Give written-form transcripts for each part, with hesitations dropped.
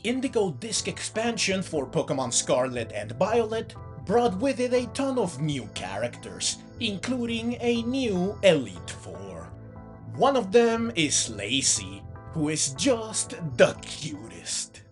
the Indigo disc expansion for Pokemon Scarlet and Violet brought with it a ton of new characters, including a new Elite Four. One of them is Lacey, who is just the cutest.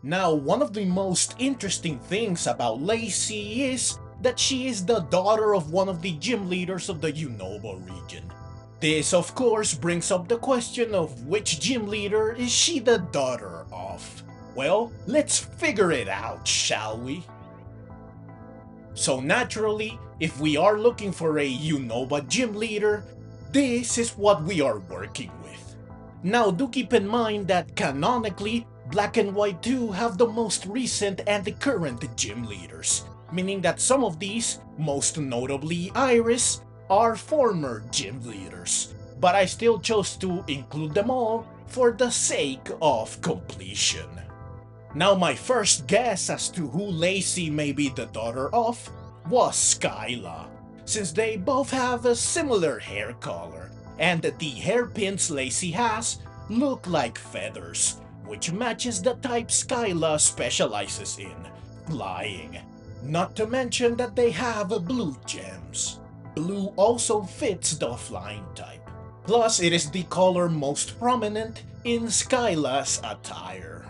Now, one of the most interesting things about Lacey is that she is the daughter of one of the gym leaders of the Unova Region. This, of course, brings up the question of which gym leader is she the daughter of? Well, let's figure it out, shall we? So naturally, if we are looking for a Unova gym leader, this is what we are working with. Now, do keep in mind that canonically, Black and White 2 have the most recent and the current gym leaders, meaning that some of these, most notably Iris, are former gym leaders, but I still chose to include them all for the sake of completion. Now, my first guess as to who Lacey may be the daughter of was Skyla, since they both have a similar hair color, and the hairpins Lacey has look like feathers, which matches the type Skyla specializes in, flying. Not to mention that they have blue gems. Blue also fits the flying type. Plus, it is the color most prominent in Skyla's attire.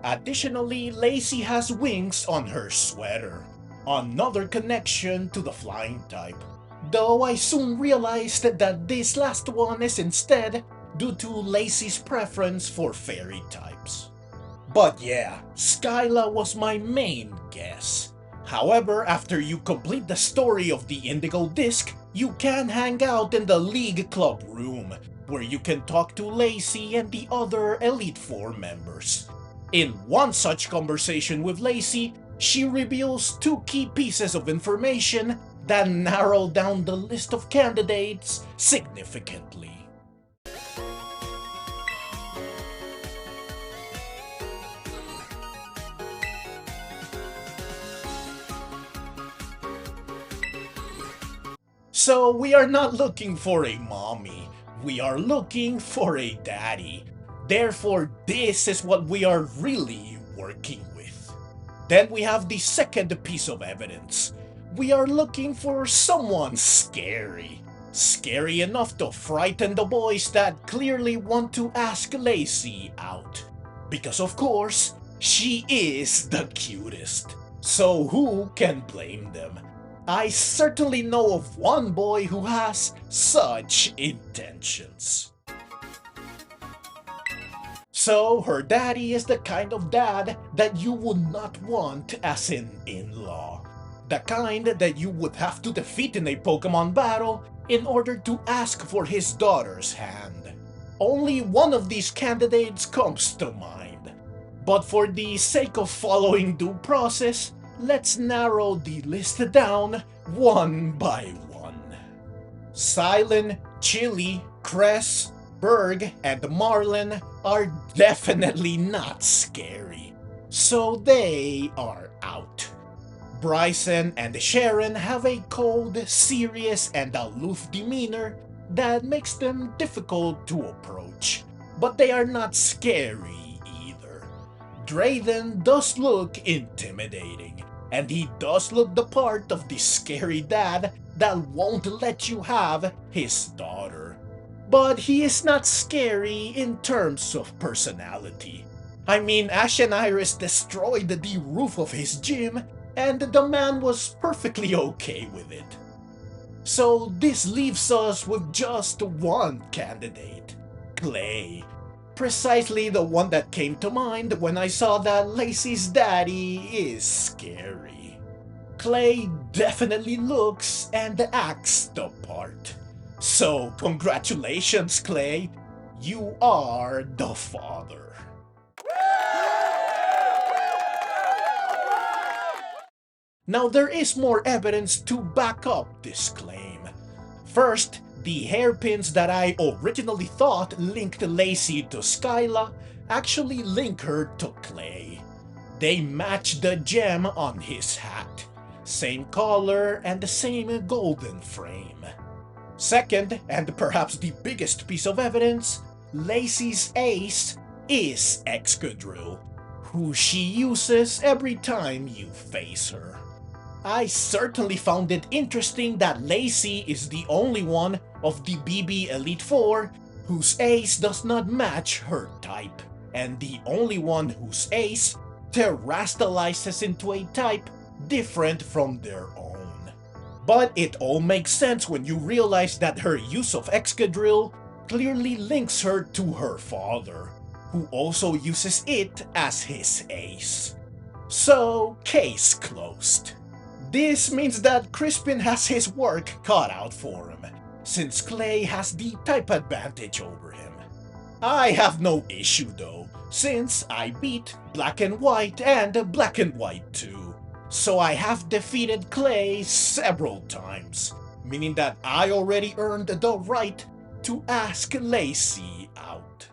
Additionally, Lacey has wings on her sweater, another connection to the flying type. Though I soon realized that this last one is instead due to Lacey's preference for fairy types. But yeah, Skyla was my main guess. However, after you complete the story of the Indigo disc, you can hang out in the League Club room, where you can talk to Lacey and the other Elite Four members. In one such conversation with Lacey, she reveals two key pieces of information that narrow down the list of candidates significantly. So we are not looking for a mommy, we are looking for a daddy. Therefore, this is what we are really working with. Then we have the second piece of evidence. We are looking for someone scary. Scary enough to frighten the boys that clearly want to ask Lacey out. Because of course, she is the cutest. So who can blame them? I certainly know of one boy who has such intentions. So her daddy is the kind of dad that you would not want as an in-law. The kind that you would have to defeat in a Pokemon battle in order to ask for his daughter's hand. Only one of these candidates comes to mind. But for the sake of following due process, let's narrow the list down one by one. Silent, Chili, Cress, Berg, and Marlin are definitely not scary, so they are out. Bryson and Sharon have a cold, serious, and aloof demeanor that makes them difficult to approach, but they are not scary either. Drayden does look intimidating, and he does look the part of the scary dad that won't let you have his daughter. But he is not scary in terms of personality. I mean, Ash and Iris destroyed the roof of his gym, and the man was perfectly okay with it. So this leaves us with just one candidate, Clay. Precisely the one that came to mind when I saw that Lacey's daddy is scary. Clay definitely looks and acts the part. So congratulations, Clay, you are the father. Now there is more evidence to back up this claim. First, the hairpins that I originally thought linked Lacey to Skyla actually link her to Clay. They match the gem on his hat, same color and the same golden frame. Second, and perhaps the biggest piece of evidence, Lacey's ace is Excadrill, who she uses every time you face her. I certainly found it interesting that Lacey is the only one of the BB Elite Four whose ace does not match her type, and the only one whose ace terastallizes into a type different from their own. But it all makes sense when you realize that her use of Excadrill clearly links her to her father, who also uses it as his ace. So, case closed. This means that Crispin has his work cut out for him, since Clay has the type advantage over him. I have no issue though, since I beat Black and White and Black and White 2, so I have defeated Clay several times, meaning that I already earned the right to ask Lacey out.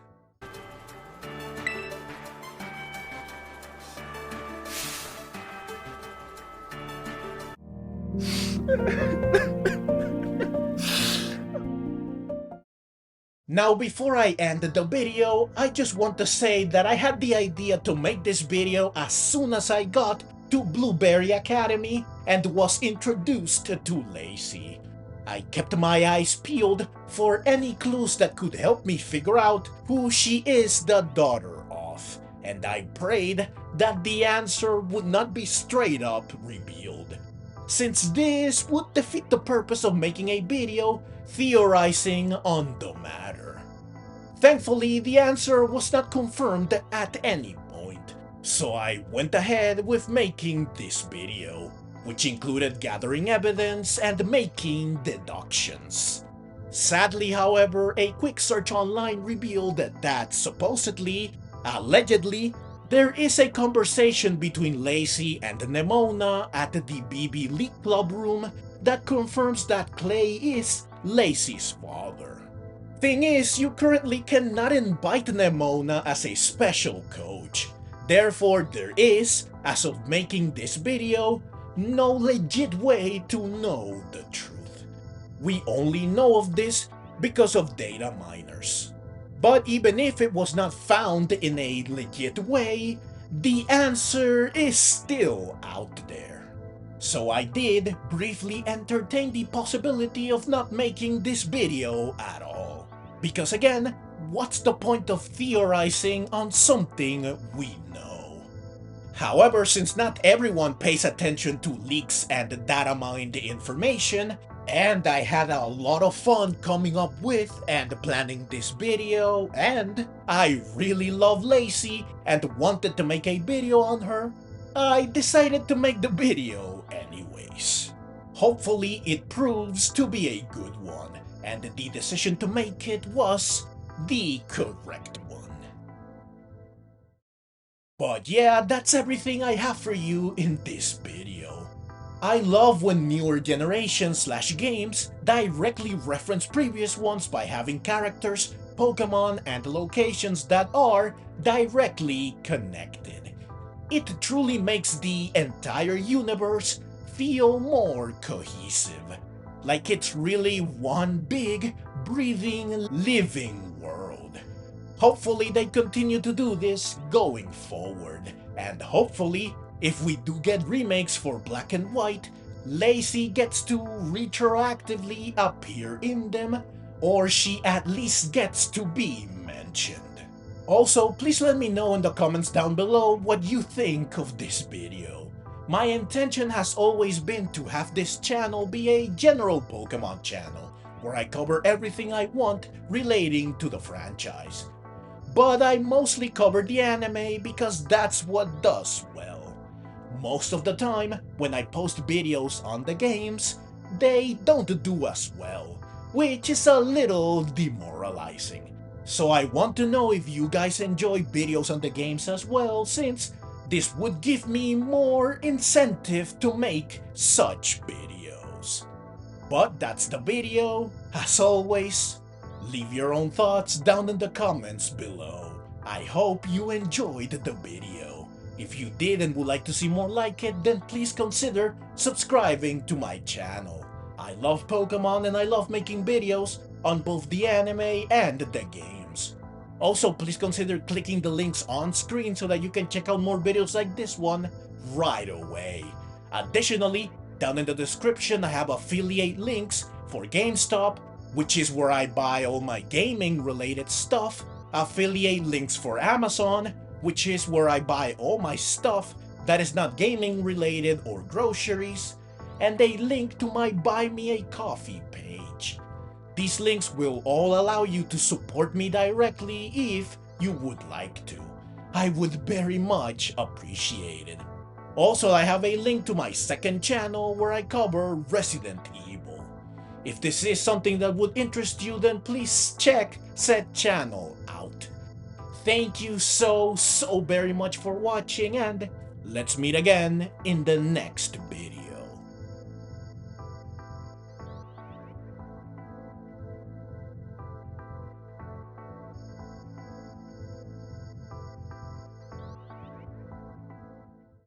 Now before I end the video, I just want to say that I had the idea to make this video as soon as I got to Blueberry Academy and was introduced to Lacey. I kept my eyes peeled for any clues that could help me figure out who she is the daughter of, and I prayed that the answer would not be straight up revealed, since this would defeat the purpose of making a video theorizing on the matter. Thankfully, the answer was not confirmed at any point, so I went ahead with making this video, which included gathering evidence and making deductions. Sadly, however, a quick search online revealed that supposedly, allegedly, there is a conversation between Lacey and Nemona at the BB League Club room that confirms that Clay is Lacey's father. Thing is, you currently cannot invite Nemona as a special coach. Therefore, there is, as of making this video, no legit way to know the truth. We only know of this because of data miners. But even if it was not found in a legit way, the answer is still out there. So I did briefly entertain the possibility of not making this video at all. Because again, what's the point of theorizing on something we know? However, since not everyone pays attention to leaks and data mined information, and I had a lot of fun coming up with and planning this video, and I really love Lacey and wanted to make a video on her, I decided to make the video anyways. Hopefully it proves to be a good one, and the decision to make it was the correct one. But yeah, that's everything I have for you in this video. I love when newer generations / games directly reference previous ones by having characters, Pokemon, and locations that are directly connected. It truly makes the entire universe feel more cohesive, like it's really one big, breathing, living world. Hopefully they continue to do this going forward, and hopefully, if we do get remakes for Black and White, Lacey gets to retroactively appear in them, or she at least gets to be mentioned. Also, please let me know in the comments down below what you think of this video. My intention has always been to have this channel be a general Pokemon channel, where I cover everything I want relating to the franchise. But I mostly cover the anime because that's what does well. Most of the time, when I post videos on the games, they don't do as well, which is a little demoralizing. So I want to know if you guys enjoy videos on the games as well, since this would give me more incentive to make such videos. But that's the video. As always, leave your own thoughts down in the comments below. I hope you enjoyed the video. If you did and would like to see more like it, then please consider subscribing to my channel. I love Pokemon and I love making videos on both the anime and the games. Also, please consider clicking the links on screen so that you can check out more videos like this one right away. Additionally, down in the description I have affiliate links for GameStop, which is where I buy all my gaming related stuff, affiliate links for Amazon, which is where I buy all my stuff that is not gaming related or groceries, and a link to my Buy Me a Coffee page. These links will all allow you to support me directly if you would like to. I would very much appreciate it. Also, I have a link to my second channel where I cover Resident Evil. If this is something that would interest you, then please check said channel out. Thank you so very much for watching, and let's meet again in the next video.